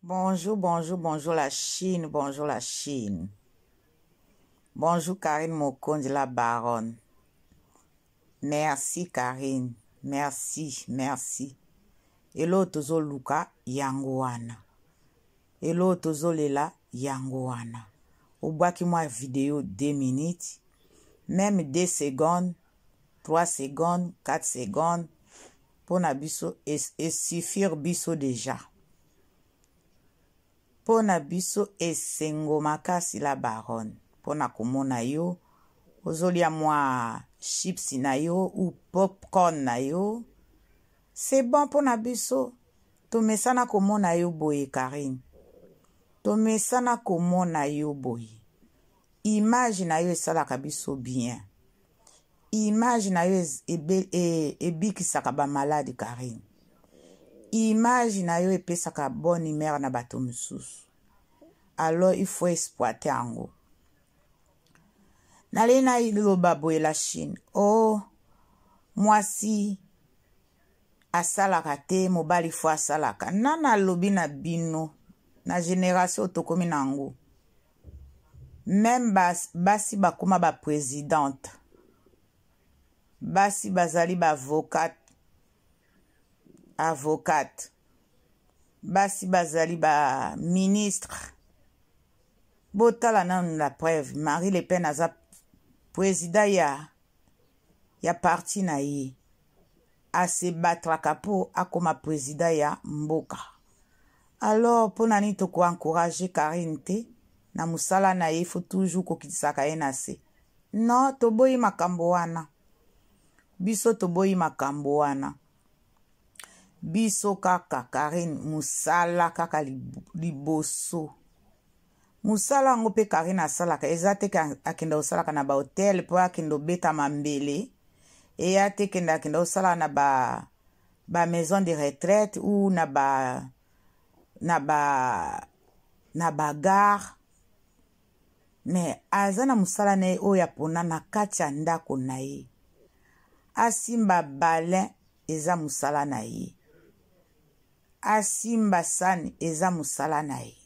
Bonjour, bonjour, bonjour la Chine, bonjour la Chine. Bonjour Karine Mokondi, la baronne. Merci Karine, merci, merci. Hello tozo Luka yangoana. Hello tozo Lela yangoana. Obaki moi vidéo 2 minutes, même 2 secondes, 3 secondes, 4 secondes, pour na biso et suffire biso déjà. Pona biso esengo makasi la baronne. Pona komona yo, ozolia mwa chips na yo ou popcorn na yo. C'est bon pona biso. Tomesana komona yo boye Karine. Tomesana komona yo boye. Image na yo esalaka biso bien. Image na yo ebikisaka ba malade Karine. Image na yo epesaka bonne humeur na bato mosusu. Alors il faut exploiter yango. Nalena iloba boye la Chine. Oh, mwasi asalaka te, mobali fo asalaka. Nana lobi na bino, na génération tokomi nango. Même basi bakoma ba présidente. Basi bazali ba avocate. Basi bazali ba ministre. Botala nan la preuve. Marie Le Pen aza président ya parti na ye. A se batraka po akoma président ya mboka. Alors, pour nani toko encourager Karine te, na musala na ye, faut toujours kokitsaka ye na se. Non, toboyi makambo wana. Biso toboyi makambo wana. Biso kaka Karine musala kaka liboso. Musala ngo pe Karine asalaka. Ezate akenda osalaka na ba hotel po akenda beta mambele. Et ate kenda osala na ba maison de retraite ou na ba gare. Mais azana musala na ye oya pona na kati ya ndako na ye. Asimba balin eza musala na ye. Asimba sani eza musala na ye.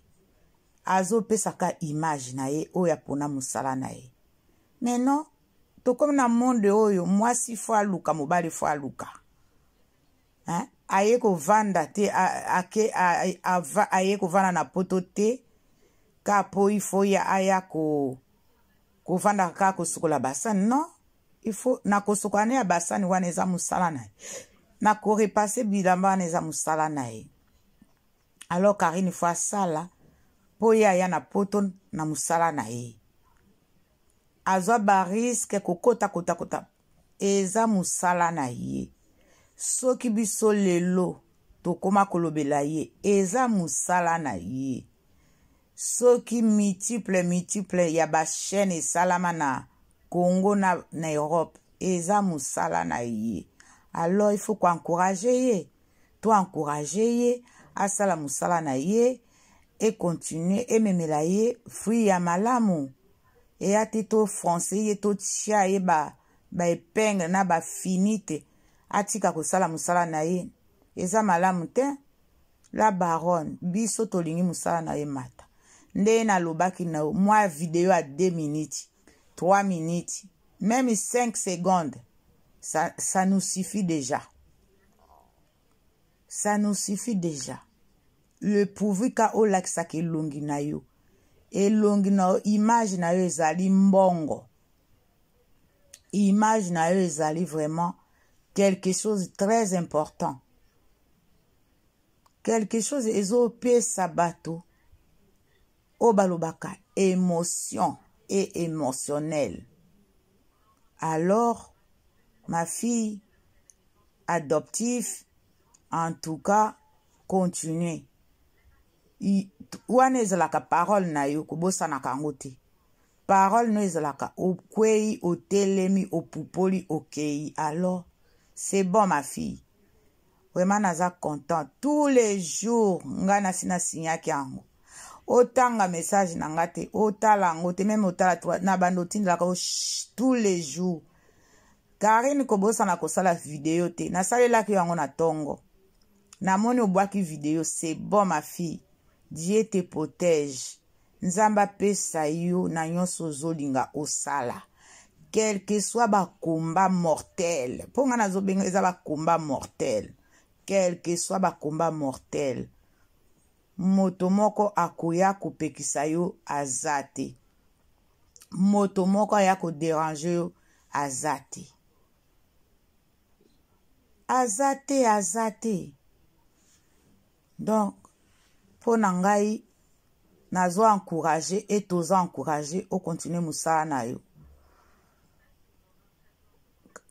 Azo pesaka image na ye oya pona musala na ye. Mais non, to comme na monde oyo mwasi fo aluka mobali fo aluka. Hein? Aye ko vanda te aye ko vanda na poto te ka po ifo ya aya ko vanda ka ko sukola basani. Non, il faut na ko sukane ya basani wana eza musala na ye. Na ko repasser bilamba wana eza musala na ye. Alors Karine fo asala po ya na poto na musala na ye. Azwa bariske kokota kota. Eza musala na ye. Soki biso lelo tokoma kolobela ye. Eza musala na ye. Soki multiple ya ba chaîne salama na Congo na Europe. Eza musala na ye. Alors il faut encourager ye. To encourager ye. Asala musala na ye. Et continuer. Et memela ye. Fruit ya malamu. Et a to français ye to tia ye ba epingle na ba finite atika ko sala musala na ye eza malamu te la baronne biso tolingi musala na ye mata nde na lobaki na moi vidéo à 2 minutes 3 minutes même 5 secondes ça nous suffit déjà. Ça nous suffit déjà. Le pourvu ka olakisa ke longi na yo. Et longi na image na yo ezali mbongo. Image na yo ezali vraiment quelque chose de très important. Quelque chose ezopesa bato o balobaka émotion et émotionnel. Alors ma fille adoptive en tout cas continuez. Wana ezalaka parole na yo kobosana kango te. Parole no ezalaka okwei otelemi opupoli okei. Alors c'est bon ma fille. Vraiment naza content. Tous les jours nga nasina signaki yango. Otanga message na nga te. Otala yango te. Même otala na bandotini laka tous les jours. Karine kobosana kosala video te. Nasalelaki yango na tongo. Namoni obwaki video. C'est bon ma fille. Dieu te protège. Nzamba pesa yo na nyonso zolinga osala. Quel que soit ba combat mortel. Ponga na zobenga eza ba combat mortel. Quel que soit ba combat mortel. Moto moko akoya kopekisa yo azate. Moto moko aya ko déranger yo azate. Azate. Donc, pour nangai, nazo encourager et tous encourager au continuer musala na yo.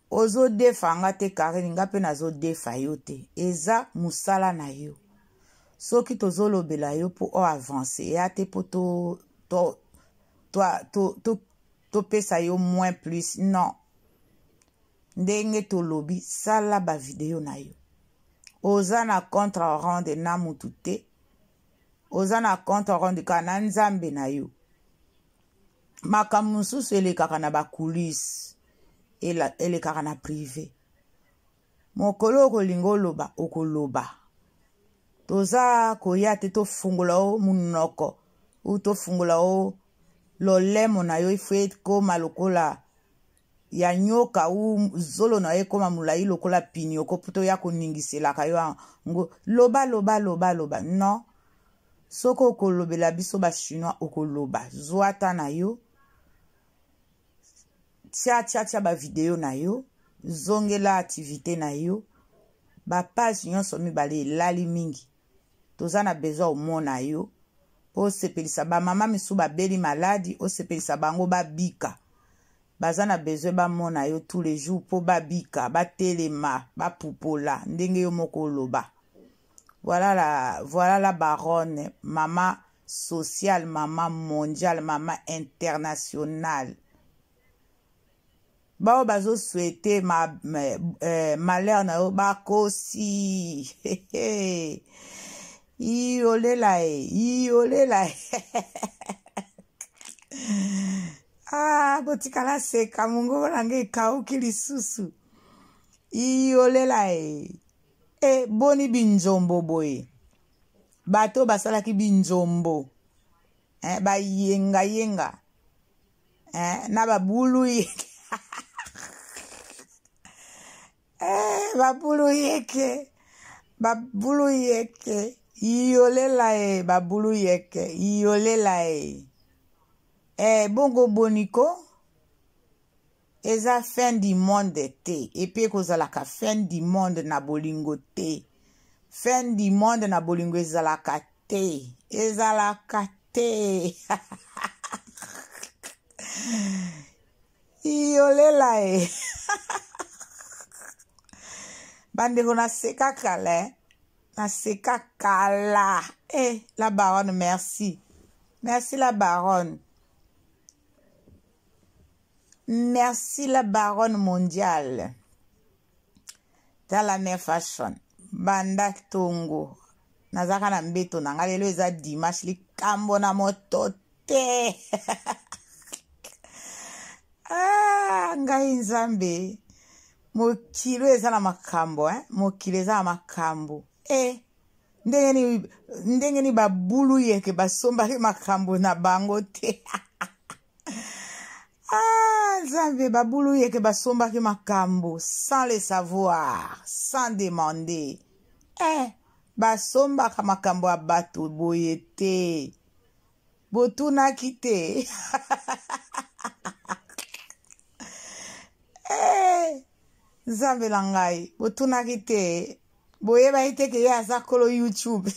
Ozo defa nga te kare nga pe nazo defa yo te. Eza musala na yo. Soki tozo lobela yo pour o avancer. Ya te po to pesa yo moins plus. Non. Ndenge to lobi sala ba video na yo. Oza na contre rende na mutute. Oza na contre rende kana nzambe na yo. Makamususu elekaka na ba coulisses. Elekaka na privé. Mokolo okolingo loba okoloba. Toza koya te to fungula o munoko. Ou to fungula o lolemo na yo ifwe koma lokola ya nyoka ou zolo na ye koma mulai lokola pini oko puto ya koningisela kayo ngo loba. Non. Soko okolobela biso ba chinois okoloba. Zwata na yo. Tia ba video na yo. Zongela activité na yo. Ba page nyonso mibale lali mingi. Toza na besoin omona yo. O sepelisa ba mama misu ba beli maladi. O sepelisa bango ba bika. Baza na besoin ba mona yo tous les jours. Po ba bika, ba telema, ba pupola. Ndenge yo moko loba. Voilà la baronne. Maman sociale, maman mondiale, maman internationale. Bao bazo souhaiter malheur na yo bakosi. Iolela. Ah, botikala seka mungu nange kauki lisusu. Iolela. Boni binjombo boy. Bato basalaki binjombo. Ba yenga. Na babulu yeke. Babulu yeke. Iolela babulu yeke. Iolela bongo boniko. Eza fin du monde te. Et puis kozalaka fin du monde na bolingo te. Fin du monde na bolingo ezalaka te. Ezalaka te. Iolela Bandeko na seka kala. Na seka kala. La baronne, merci. Merci la baronne. Merci la baronne mondiale. Dans la même fashion. Banda tongo. Nazaka na mbeto na ngalelo eza dimanche li kambo na moto te. Ngai nzambe. Mokilo eza na makambo, Mokilo eza na makambo. Ndenge ni babulu yeke basombaki makambo na bango te. Nzambe babulu yeke basombaki makambo sans le savoir, sans demander. Basombaka makambo ya bato boye te. Botunaki te. Nzambe na ngai, botunaki te. Boyeba ite ke ye aza kolo YouTube.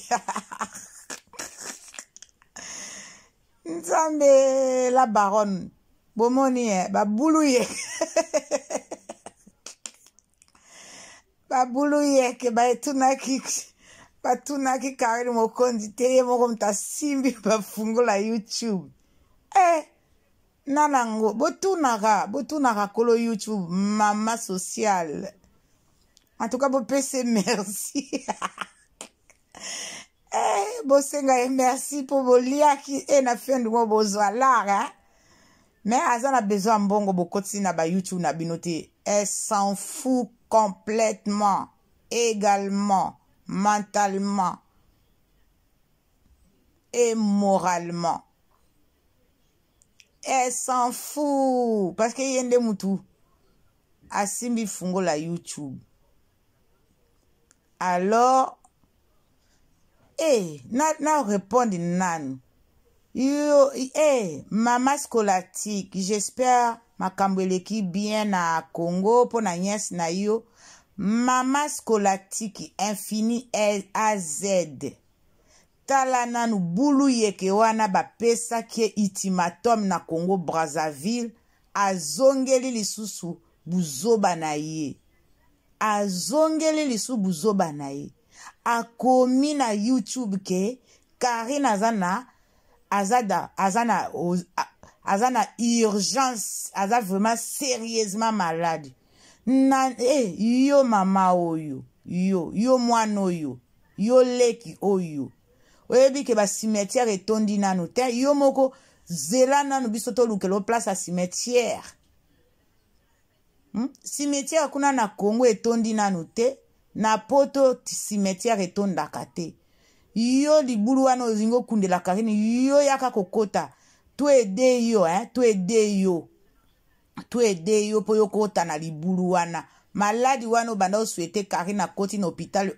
Nzambe la baronne. Bomoni babulu ye. Babulu ye ke batunaki kari mokondi te ye moko mta simbi bafungula YouTube. Nanango botunaka kolo YouTube mama sociale. En tout cas bopese merci. Bosenga merci pour boliaki na fin du mois bozwa lara. Mais aza na besoin mbongo bokoti na ba YouTube na binote. Elle s'en fout complètement, également, mentalement. et moralement. Elle s'en fout. Parce que yende mutu. Asimbi fungo la YouTube. Alors, na répondre nan. Yo, maman scolatique, j'espère makambo eleki bien na Congo pour na nyes na yo. Maman scolatique infini à Z. Tala nanu bulu yeke wana bapesa kie ultimatum na Congo Brazzaville azongeli lisusu buzoba na ye. Azongeli lisusu buzoba na ye. Akomi na YouTube ke Karine azana urgence, aza vraiment sérieusement malade. Yo mama oyo, yo mwana oyo, yo leki oyo. Oyebi ke ba cimetière etondi nanu te, yo moko zela nanu biso to lukelo place a cimetière. Cimetière kuna na Congo etondi nanu te, na poto cimetière etondaka te. Yo libulu wana ozingo kundela Karine, yo yaka kokota. Tu ede yo, tu ede yo. Tu ede yo po yo kota na libulu wana. Maladi wana banda oswete Karine na koti na hôpital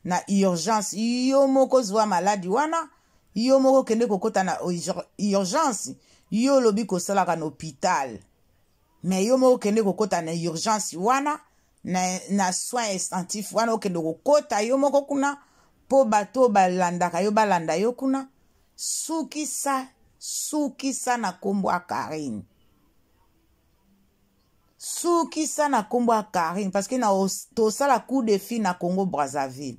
na urgence. Yo moko zwa maladi wana. Yo moko kende kokota na urgence. Yo lobi kosalaka na hôpital. Mais yo moko kende kokota na urgence wana. Na soins intensifs wana okende kokota. Yo moko kuna po bato balandaka yo balanda yo kuna. Sukisa na kombo a Karine. Sukisa na kombo a Karine. Parce que na tosa la coup de fil na Congo Brazzaville.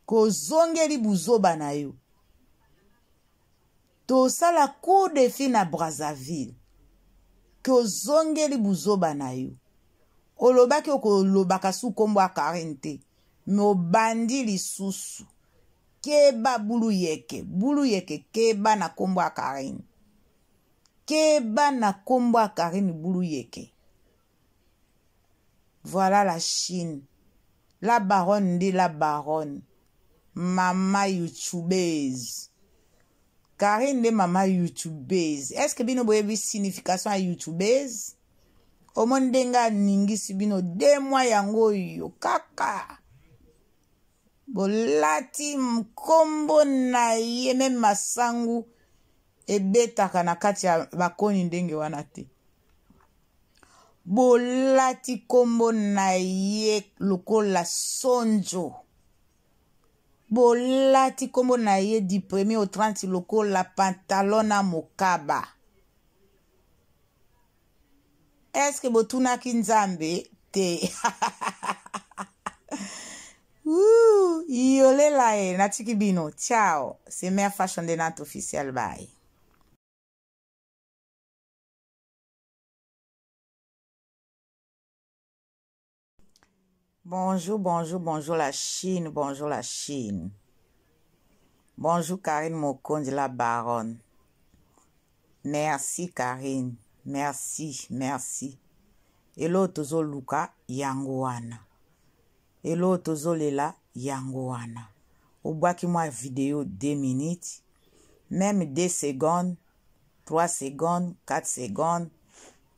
Ko zongeli buzoba na yo. Tosa la coup de fil na Brazzaville. Ko zongeli buzoba na yo. Olobaki oko lobaka su kombo a Karine te. Me bandi lisusu. Keba bulu yeke keba na kombo a Karine. Keba na kombo a Karine bulu yeke. Voilà la Chine. La baronne dit la baronne. Mama YouTubeuse. Karine de mama YouTubeuse. Est-ce que bino boyebi signification a YouTubeuse? Omondenga ningisi bino 2 mois yango yo kaka. Bolati mkombo na ye me masangu ebetaka na kati ya bakoni ndenge wana te. Bolati kombo na ye lokola sonjo. Bolati kombo na ye du 1er au 30 lokola pantalon na mokaba. Est-ce que botunaki nzambe te? Yolela natiki bino. Ciao. C'est Mère Fashion de Nantes officiel. Bye. Bonjour la Chine. Bonjour la Chine. Bonjour Karine Mokonzi la baronne. Merci Karine. Merci. Elo tozo luka yango wana. Elo tozo lela yango wana. Obwaki mwa vidéo 2 minutes. Même 2 secondes, 3 secondes, 4 secondes.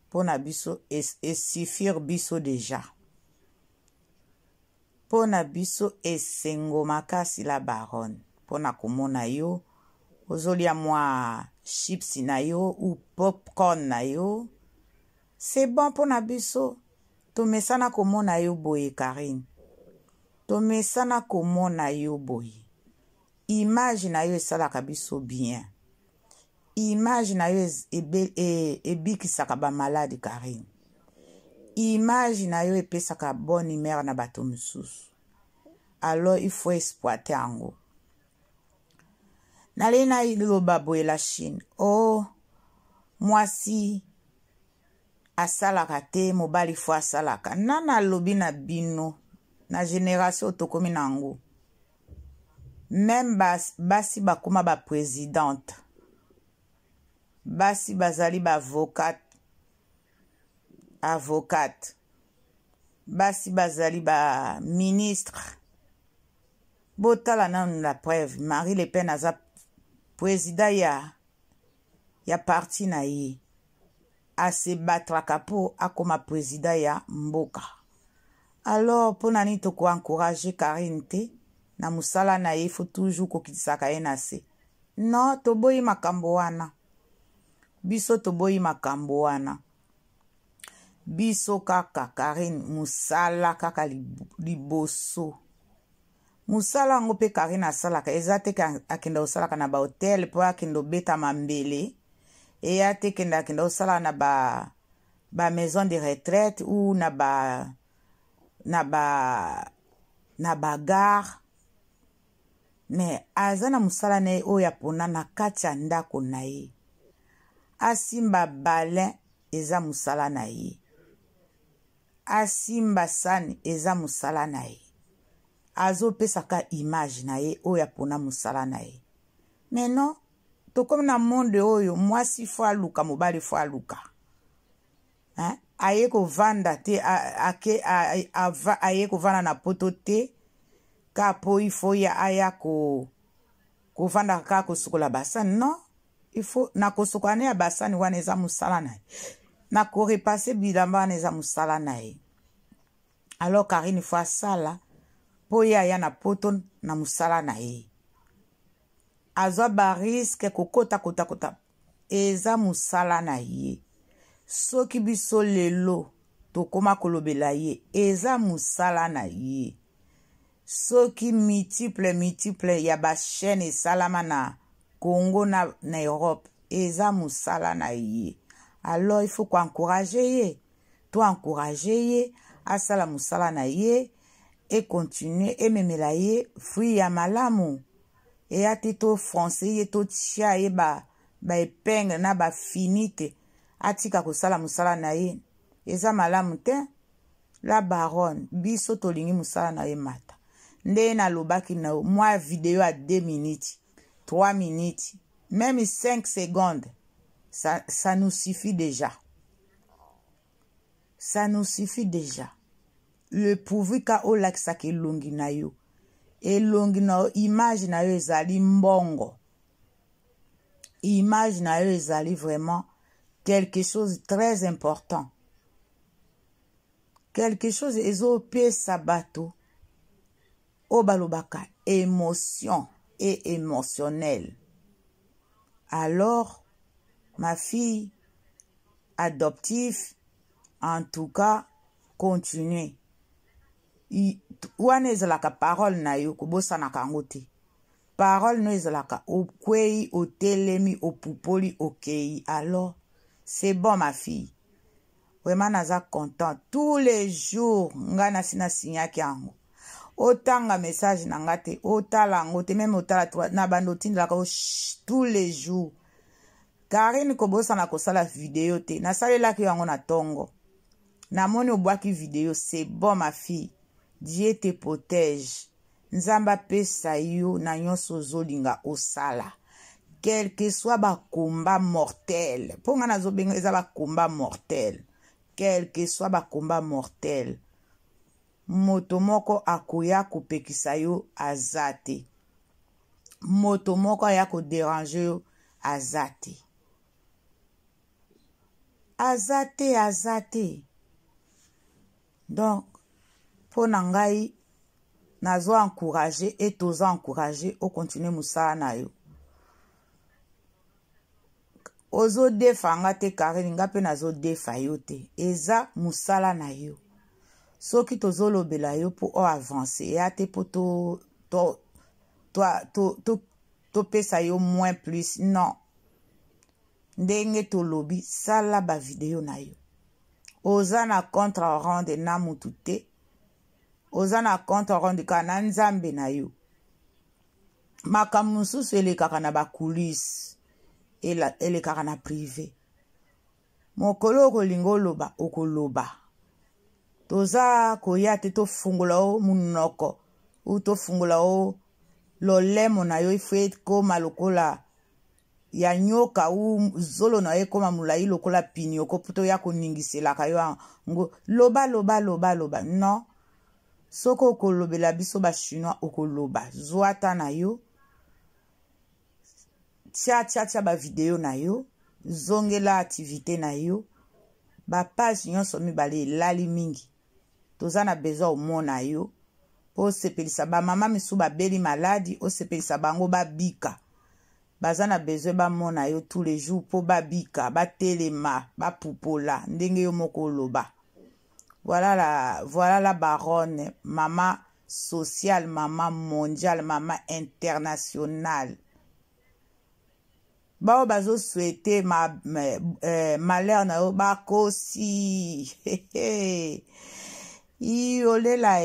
Pona biso et suffire biso déjà. Pona biso esengo makasi la baronne. Pona komona yo. Ozolia mwa chips na yo ou popcorn na yo. C'est bon pona biso. Tomesana komona yo boye Karine. Tomesana komona yo boye. Image na yo esalaka biso bien. Image na yo ebikisaka ba malade Karine. Image na yo epesaka bonne humeur na bato mosusu. Alors il faut exploiter yango. Nalena iloba boye la Chine. Oh, mwasi asalaka te, mobali fo asalaka. Nana lobi na bino, na génération tokomi nango. Même basi bakuma ba présidente. Basi bazali ba avocate. Basi bazali ba ministre. Botala nan la preuve. Marie Le Pen aza président ya parti na ye ase batraka po akoma président ya mboka. Alors po nani toko encourager Karine te na musala na ye faut toujours kokitisaka ye na se. Non, toboyi makambo wana. Biso toboyi makambo wana. Biso kaka Karine musala kaka liboso. Musala ngo pe Karine asalaka ezate akenda osalaka na ba hotel po akenda beta mambele. Et a te kenda osala na ba maison de retraite ou na ba gare. Mais azana musala na ye oya pona na kati ya ndako na ye. Asimba balin eza musala na ye. Asimba sani eza musala na ye. Azo pesaka image na ye oya pona musala na ye. Mais non, to comme na monde oyo mwasi fo aluka mobali fo aluka. Aye ko vanda te aye ko vanda na poto te ka po ifo ya aya ko vanda ka ko sukola basani. Non, il faut na ko sukane ya basani wana eza musala na ye. Na ko repasser bilamba wana eza musala na ye. Alors Karine fo asala po ya na poto na musala na ye. Azwa bariske kokota kota eza musala na ye. Soki biso lelo tokoma kolobela ye eza musala na ye. Soki multiple ya ba chaîne salama na Congo na Europe eza musala na ye. Alors il faut encourager ye. To encourager ye asala musala na ye et continuer et memela ye fruit ya malamu. Et a to français ye to tia ye ba epingle na ba finite atika kosala musala na ye eza malamu te. La baronne biso tolingi musala na ye mata nde na lobaki na moi vidéo à 2 minutes 3 minutes même 5 secondes ça nous suffit déjà. Ça nous suffit déjà. Le pourvu ka olakisa ke longi na yo elongi na image na yo ezali mbongo. Image na yo ezali vraiment quelque chose de très important. Quelque chose ezopesa bato o balobaka émotion et émotionnel. Alors ma fille adoptive, en tout cas continuez. Wana ezalaka parole na yo kobosana kango te. Parole no ezalaka okwei otelemi opupoli okei. Alors c'est bon ma fille. Vraiment naza content tous les jours nga nasina signaki yango. Otanga message na ngate otala ngote même otala na bando tindaka tous les jours. Karine kobosana kosala vidéo te. Nasalelaki yango na tongo. Namoni obwaki vidéo, c'est bon ma fille. Dieu te protège. Nzamba pesa yo na nyonso zolinga osala. Quel que soit ba combat mortel. Ponga na zobenga eza ba combat mortel. Quel que soit ba combat mortel. Moto moko akoya kopekisa yo azate. Moto moko aya ko déranger yo azate. Azate. Donc pour nangai nazo encourager et toza encourager au continuer musala na yo. Ozo defanga te Karine nga pe nazo defa yo te. Eza musala na yo. Soki tozo lobela yo pour o avancer et ate pour to pesa yo moins plus. Non. Ndenge to lobi sala ba video na yo. Oza na contre rende na mutute. Oza na contre rende kana nzambe na yo. Makamususu elekaka na ba coulisses. Elekaka na privé. Mokolo kolingo loba okoloba. Toza koya te to fungula o munoko. Ou to fungula o lolemo na yo ifwe koma lokola ya nyoka ou zolo na ye koma mulai lokola pinyoko puto ya koningisela kayo ngo loba. Non. Soko okolobela biso ba chinois okoloba. Zwata na yo. tia ba video na yo, zongela activité na yo, ba page nyonso mibale lali mingi. Toza na besoin omona yo, po sepelisa ba mama misu ba beli maladi, o sepelisa bango ba bika. Baza na besoin ba mona yo tous les jours po ba bika, ba telema, ba pupola, ndenge yo moko loba. Voilà la baronne, maman sociale, maman mondiale, maman internationale. Bao bazo souhaiter malheur na yo bakosi. Iolela.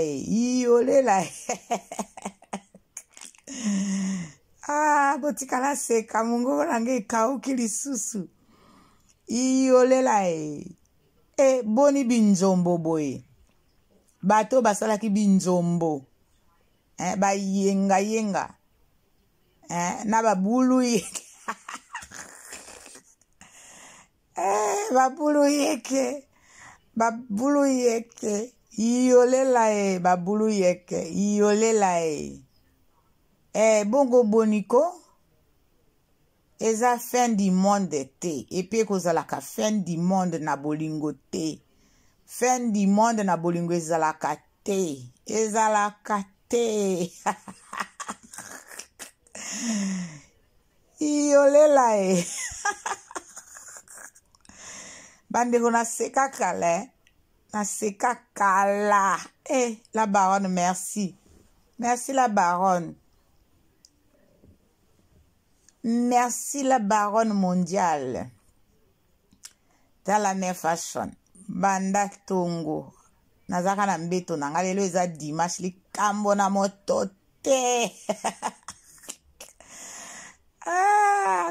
Ah, botikala seka mungo lange kauki lisusu. Iolela. Boni binzombo boy. Bato basalaki binzombo. Ba yenga. Na babulu yeke. Babulu yeke. Iolela babulu yeke. Iolela bongo boniko. Eza fin du monde te. Et puis kozalaka fin du monde na bolingo te. Fin du monde na bolingo ezalaka te. Ezalaka te. Iolela Bandeko na seka kala. Na seka kala. La baronne, merci. Merci la baronne. Merci la baronne mondiale. Dans la même façon. Banda tongo. Nazaka na mbeto na ngalelo eza dimanche li kambo na moto te.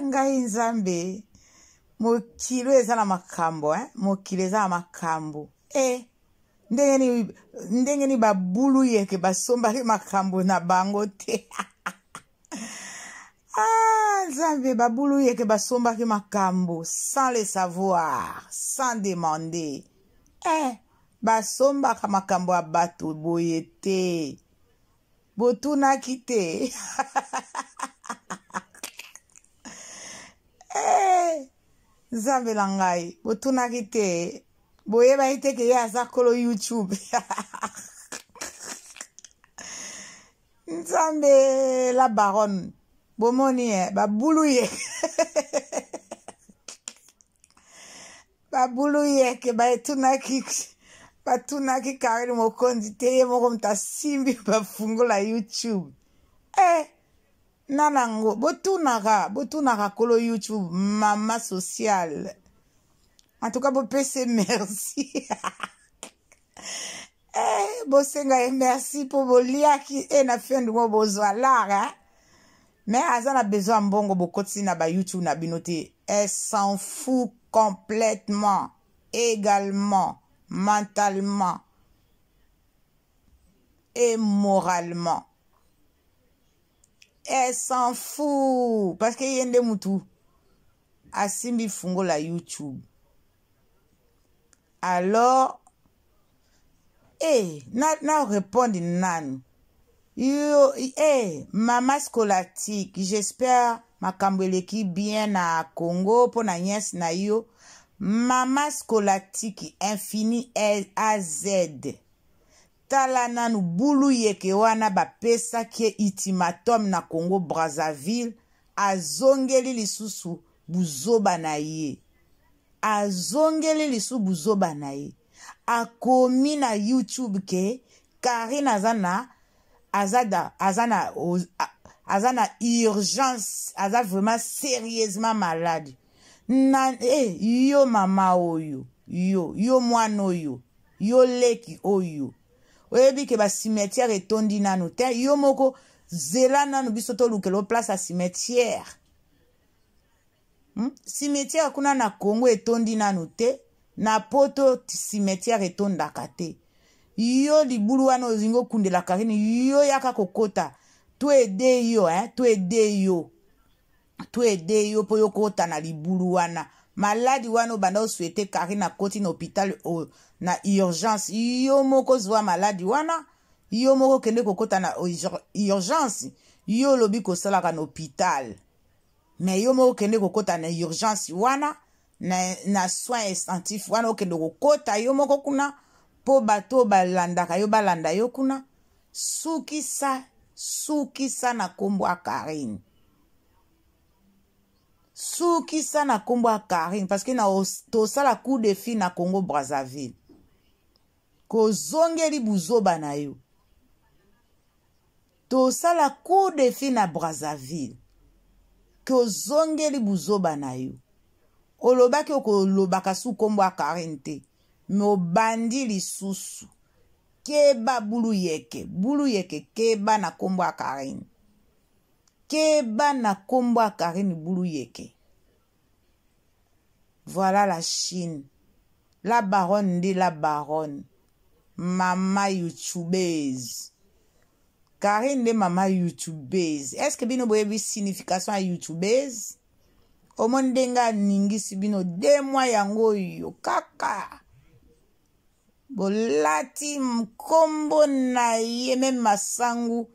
Ngai nzambe. Mokilo eza na makambo, Mokilo eza na makambo. Ndenge ni babulu yeke basomba ki makambo na bango te. Nzambe babulu yeke basomba ki makambo sans le savoir, sans demander. Basomba ka makambo a bato boye te. Botuna kite. Nzambe langai, botuna kite. Boye ba ite ke ya zakolo YouTube. Nzambe la baronne. Bomoni babulu ye. Babulu ye ke ba tunaki batunaki kare mokondi te moko mta simbi bafungola YouTube. Nanango botunaka kolo YouTube mama sociale. En tout cas bo pese merci. Bosenga merci pour bolia ki na fin du mois bozwa lara. Mais azana besoin mbongo bokoti na ba YouTube na binote. Elle s'en fout complètement, également, mentalement et moralement. Elle s'en fout parce que yende mutu asimbi fungo la YouTube. Alors na répondre nan. Yo maman scolatique, j'espère makambeleki bien na Congo pour na nièce na yo. Maman scolatique infini à Z. Tala nanu bulu yeke wana bapesa kie ultimatum na Congo Brazzaville azongeli lisusu buzoba na ye. Azongeli lisusu buzoba na ye. Akomi na YouTube ke Karine azana urgence, aza vraiment sérieusement malade. Yo mama oyo, yo mwana oyo, yo leki oyo. Oyebi ke ba cimetière etondi nanu te, yo moko zela nanu biso to lukelo place a cimetière. Cimetière kuna na Congo etondi nanu te, na poto cimetière etondaka te. Yo libulu wana ozingo kundela Karine, yo yaka kokota. Tu ede yo, tu ede yo. Tu ede yo po yo kota na libulu wana. Maladi wana banda oswete Karine na koti na hôpital na urgence. Yo moko zwa maladi wana. Yo moko kende kokota na urgence. Yo lobi kosalaka na hôpital. mais yo mo okende kokota na urgence wana na soin instinctif wana okende kokota yo moko kuna po bato balandaka yo balanda yo kuna sukisa na kombo a Karine. Sukisa na kombo a Karine parce que na tosala coup de fil na Congo Brazzaville. Kozongeli buzoba na yo. Tosala coup de fil na Brazzaville. Kozongeli buzoba na yo. Olobaki okolobaka su kombo a Karine te. Me obandi lisusu. Keba bulu yeke keba na kombo a Karine. Keba na kombo a Karine bulu yeke. Voilà la Chine. La baronne dit la baronne. Mama youtubeuse. Karine de mama youtubeuse. Est-ce que bino boyebi signification a youtubeuse? Omondenga ningisi bino 2 mois yango yo kaka. Bolati mkombo na ye me masangu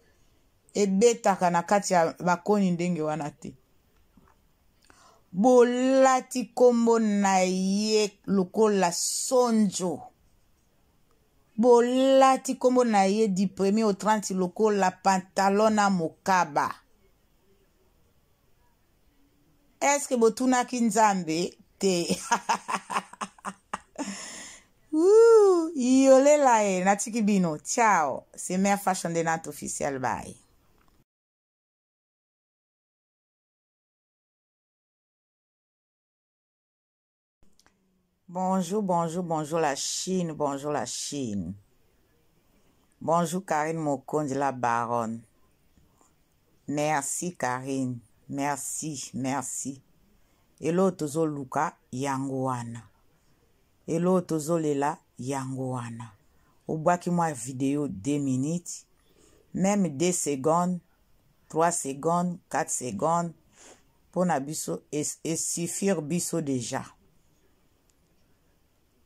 ebetaka na kati ya bakoni ndenge wana te. Bolati kombo na ye lokola sonjo. Bolati kombo na ye du 1er au 30 lokola pantalon na mokaba. Est-ce que botunaki nzambe te? Yolela e natiki bino. Ciao. C'est Mère Fashion de Nat officiel. Bye. Bonjour la Chine. Bonjour la Chine. Bonjour Karine Mokonzi la baronne. Merci Karine. Merci. Elo tozo luka yango wana. Elo tozo lela yango wana. Obwaki mwa vidéo 2 minutes. Même 2 secondes, 3 secondes, 4 secondes. Pona biso et suffire biso déjà.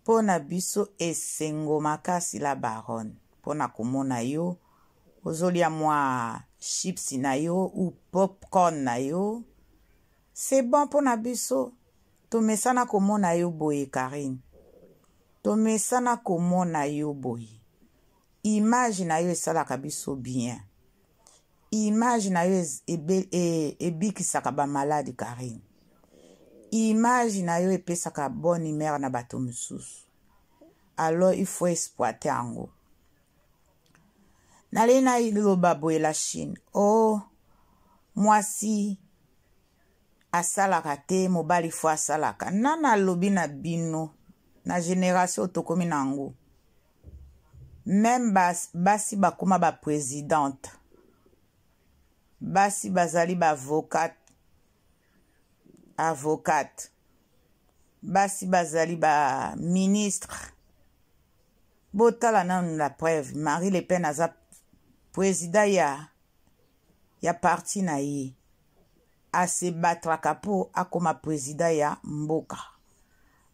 Pona biso esengo makasi la baronne. Pona komona yo. Ozolia mwa chips na yo ou popcorn na yo. C'est bon pona biso. Tomesana komona yo boye Karine. Tomesana komona yo boye. Image na yo esalaka biso bien. Image na yo ebikisaka ba malade Karine. Image na yo epesaka bonne humeur na bato mosusu. Alors il faut exploiter yango. Nalena iloba boye la Chine. Oh, mwasi asalaka te mobali fo asalaka. Nana lobi na bino na génération tokomi nango. Même basi bakoma ba présidente. Basi bazali ba avocate. Basi bazali ba ministre. Botala nan la preuve. Marie Le Pen aza président ya parti na ye. A se batraka po akoma président ya mboka.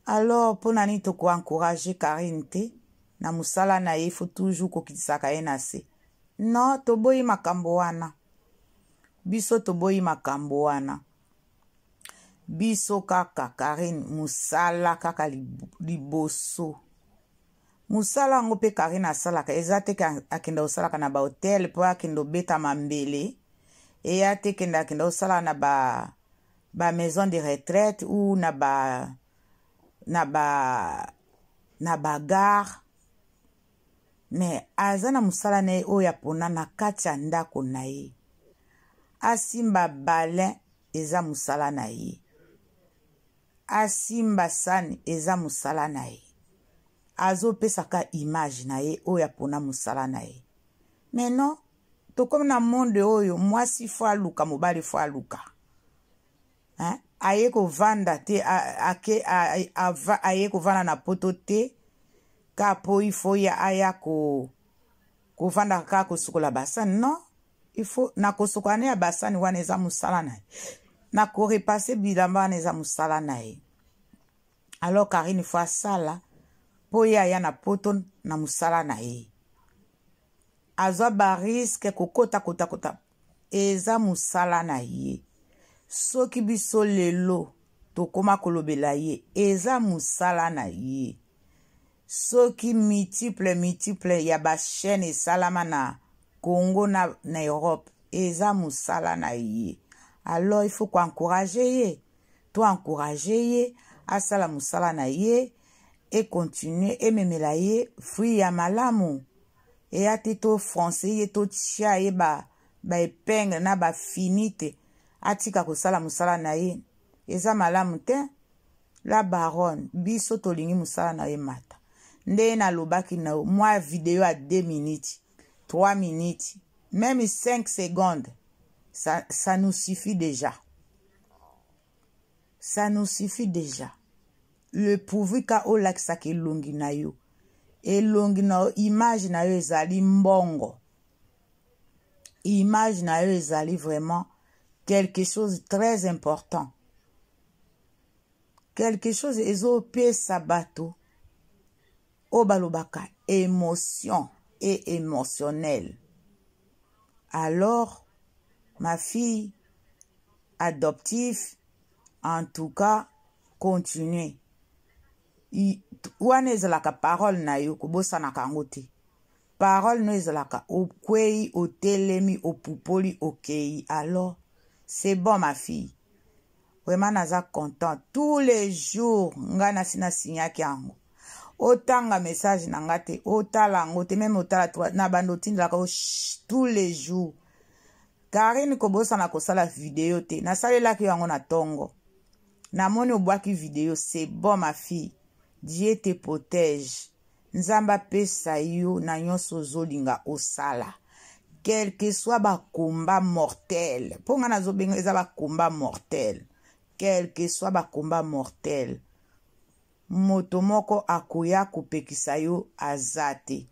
Alors, pour nani toko encourager Karine te, na musala na ye, faut toujours kokitsaka ye na se. Non, toboyi makambo wana. Biso toboyi makambo wana. Biso kaka Karine musala kaka liboso. Musala ngo pe Karine asalaka. Ezate akenda osalaka na ba hotel po akenda beta mambele. Et a te kenda osala na ba maison de retraite ou na ba gare. Mais azana musala na ye oya pona na kati ya ndako na ye. Asimba balin eza musala na ye. Asimba sani eza musala na ye. Azo pesaka image na ye oya pona musala na ye. Mais non, to comme na monde oyo mwasi fo aluka mobali fo aluka. Aye ko vanda te aye ko vanda na poto te ka po ifo ya aya ko vanda ka ko sukola basani. Non, il faut na ko sukane ya basani wana eza musala na ye. Na ko repasser bilamba wana eza musala na ye. Alors Karine fo asala po ya na poto na musala na ye. Azwa ba risque kokota eza musala na ye. soki biso lelo tokoma kolobela ye eza musala na ye soki multiple ya ba chaîne esalama na Congo na Europe eza musala na ye. Alors il faut encourager ye, to encourager ye asala musala na ye et continuer et memela ye fruit ya malamu et ate to français ye to tia ye ba épingle na ba finite atika kosala musala na ye eza malamu te. La baronne biso tolingi musala na ye mata nde na lobaki na moi vidéo à 2 minutes 3 minutes même 5 secondes ça nous suffit déjà. Ça nous suffit déjà. Le pourvu ka olakisa ke longi na yo elongi na image na yo ezali mbongo, image na yo ezali vraiment quelque chose de très important, quelque chose ezopesa bato o balobaka émotion et émotionnel. Alors ma fille adoptive, en tout cas continuez. Wana ezalaka parole na yo kobosana kango te. Parole no ezalaka okwei otelemi opupoli okei. Alors c'est bon ma fille. Vraiment naza content tous les jours nga nasina signaki yango. Otanga message na nga te otala yango te même otala na bando tindaka tous les jours. Karine kobosana kosala vidéo te nasalelaki yango na tongo. Namoni obwaki vidéo, c'est bon ma fille. Dieu te protège. Nzamba pesa yo na nyonso zolinga osala. Quel que soit ba combat mortel. Ponga nazo benga eza ba combat mortel. Quel que soit ba combat mortel. Moto moko akoya kopekisa yo azate.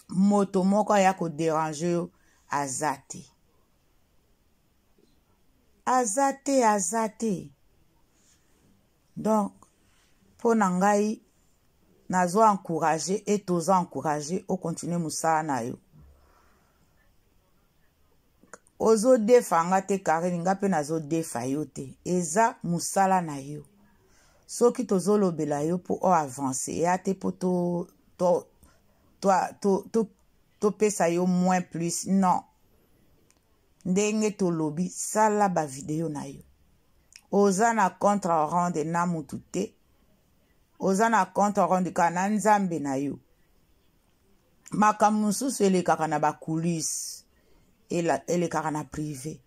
Moto moko aya ko déranger yo azate. Azate. Donc, pour nangai, nazo encourager et tous encourager au continuer musala na yo. Ozo defanga te Karine ngape nazo defa yo te. Eza musala na yo. Soki tozo lobela yo pour avancer. Ya te pour to pesa yo moins plus. Non. Ndenge to lobi sala ba video na yo. Ozana contre rende na mutute. Ozana contre rende kana nzambe na yo. Makamusu sele kakana ba coulisses. Ele kakana privé.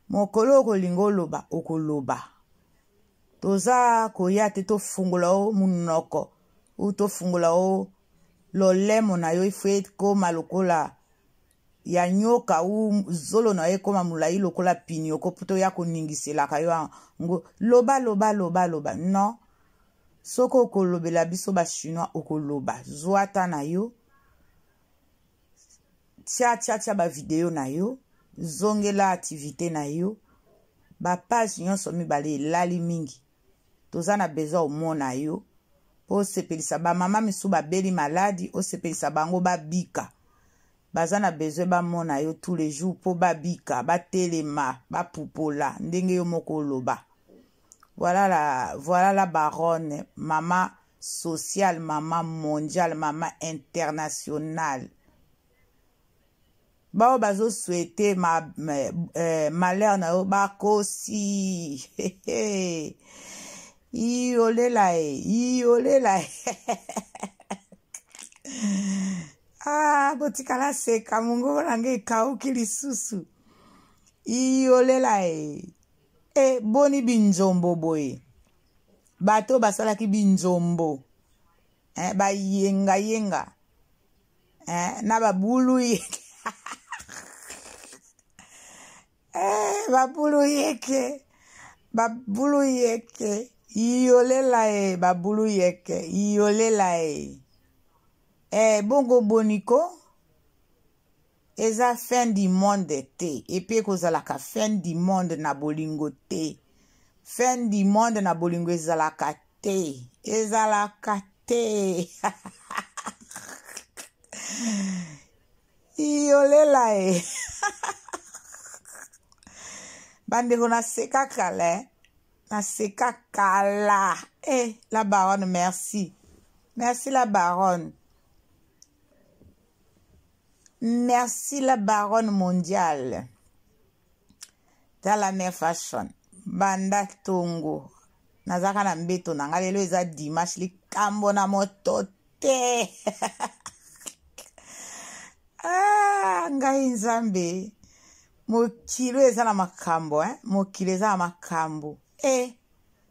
Mokolo kolingo loba okoloba. Toza koyate to fungula o munoko. U to fungula o lolemo na yo ifwe ko malokola. Ya nyoka u zolo na ye koma mulai lokola pinyoko puto ya koningisela kayo ngo loba non soko kolobela biso ba chinois okoloba zwata na yo tia ba video na yo zongela activité na yo ba page nyonso mibale lali mingi tozana besoin omona yo o sepelisa ba mama misu ba beli maladi o sepelisa bango ba bika. Bazana besoin ba mona yo tous les jours po babika, ba telema, ba pupola, ndenge yo moko loba. Voilà la baronne, maman sociale, maman mondiale, maman internationale. Ba bazo souhaiter malheur na yo ba kosi. Iolela. Ah, botikala seka mungu range kauki lisusu. Iolela boni binzombo boy. Bato basala ki binzombo. Ba yenga. Na babulu yeke. Babulu yeke. Iolela babulu yeke. Iolela bongo boniko eza fin du monde te et puis kozalaka fin du monde na bolingo te fin du monde na bolingo ezalaka te iolela Bandeko na seka kala. Na seka kala. Eh, la baronne, merci. Merci la baronne. Merci la baronne mondiale. Dans la mer fashion. Banda tongo. Nazaka na mbeto na ngalelo eza dimanche li kambo na moto te. Ah, ngai nzambe. Mokilo eza na makambo, Mokilo eza na makambo.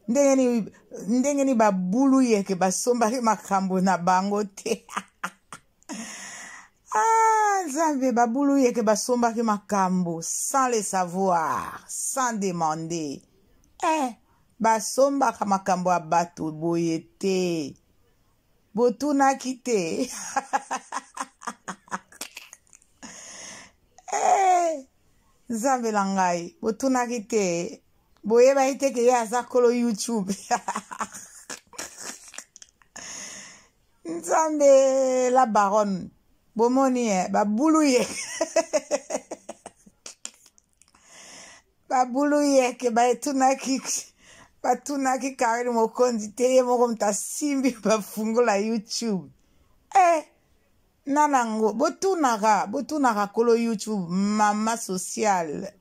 Ndenge ni babulu yeke basombaki makambo na bango te. Ah, nzambe babulu yeke basombaki makambo sans le savoir, sans demander. Basombaka makambo ya bato boye te. Botunaki te. Nzambe na ngai, botunaki te. Boyeba ite ke ye aza kolo YouTube. Nzambe la baronne. Bomoni babulu ye. Babulu ye ke batunaki Karine Mokonzi te ye moko mta simbi bafungula YouTube. Nanango botunaka kolo YouTube mama sociale.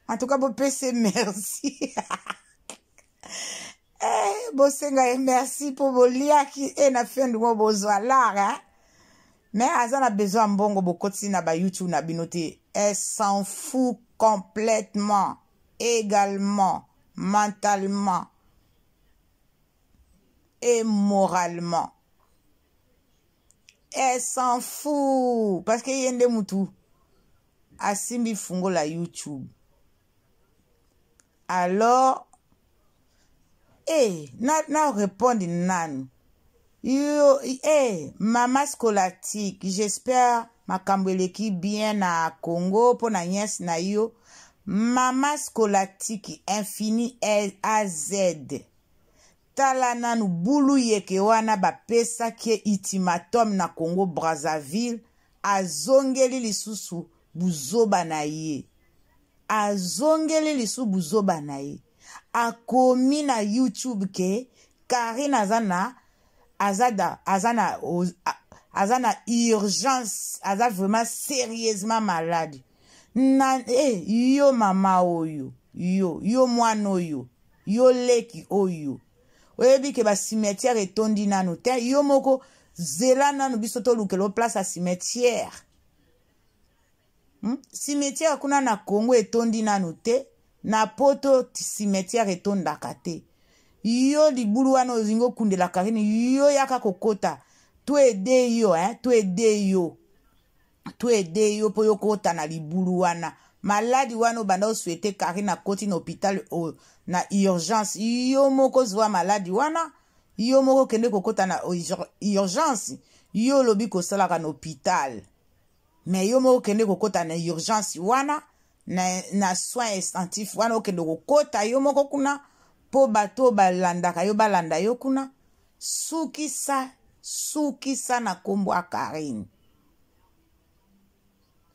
En tout cas, bon PC, merci. Bosenga, merci pour vos liens qui est na fin de mon besoin là, Mais Azan a besoin bongo bokoti na ba YouTube na binote. Elle s'en fout complètement, également, mentalement et moralement. Elle s'en fout parce que yende mutu asimbi fungo la YouTube. Alors, na répondre nan. Maman scolatique, j'espère makambo eleki bien na Congo pour na yes na yo. Maman scolatique infini A Z. Tala nanu bulu yeke wana bapesa kie ultimatum na Congo Brazzaville azongeli lisusu buzoba na ye. Azongeli lisu buzoba na ye. Akomi na YouTube ke Karine azana urgence, aza vraiment sérieusement malade. Yo mama oyo, yo mwana oyo, yo leki oyo. Oyebi ke ba cimetière etondi nanu te, yo moko zela nanu biso to lukelo place a cimetière. Cimetière kuna na Congo etondi nanu te, na poto cimetière etondaka te. Yo libulu wana ozingo kundela Karine, yo yaka kokota. Tu ede yo, tu ede yo. Tu ede yo po yo kota na libulu wana. Maladi wana banda oswete Karine na koti na hôpital na urgence. Yo moko zwa maladi wana, yo moko kende kokota na urgence. Yo lobi kosalaka na hôpital. Mais yo moko kende kokota na urgence wana, na soins intensifs wana okende kokota yo moko kuna po bato balandaka yo balanda yo kuna. Sukisa na kombo a Karine.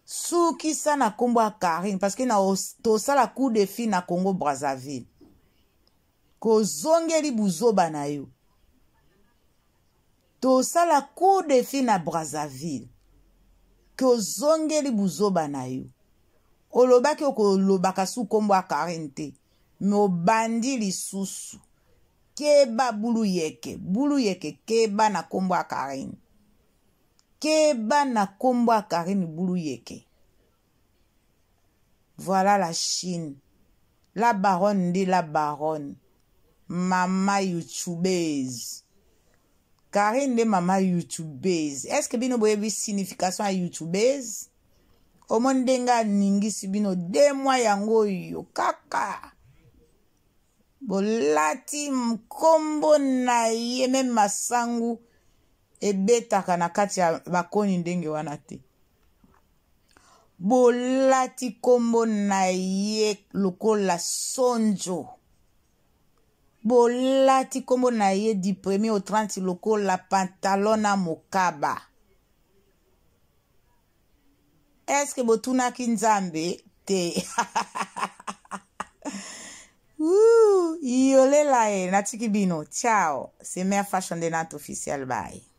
Sukisa na kombo a Karine parce que na tosala coup de fil na Congo Brazzaville. Kozongeli buzoba na yo. Tosala coup de fil na Brazzaville. Kozongeli buzoba na yo. Olobaki okolobaka su kombo a Karine te. Me obandi lisusu. Keba bulu yeke keba na kombo a Karine. Keba na kombo a Karine bulu yeke. Voilà la Chine. La baronne dit la baronne. Mama YouTubeuse. Karine de mama YouTubeuse. Est-ce que bino boyebi signification a YouTubeuse? Omondenga ningisi bino 2 mois yango yo kaka. Bolati mkombo na ye me masangu ebetaka na kati ya bakoni ndenge wana te. Bolati kombo na ye lokola sonjo. Bolati kombo na ye du 1er au 30 lokola pantalon na mokaba. Est-ce que botuna kinzambe te? Yolela natiki bino. Ciao. C'est Mère Fashion de Nat officiel. Bye.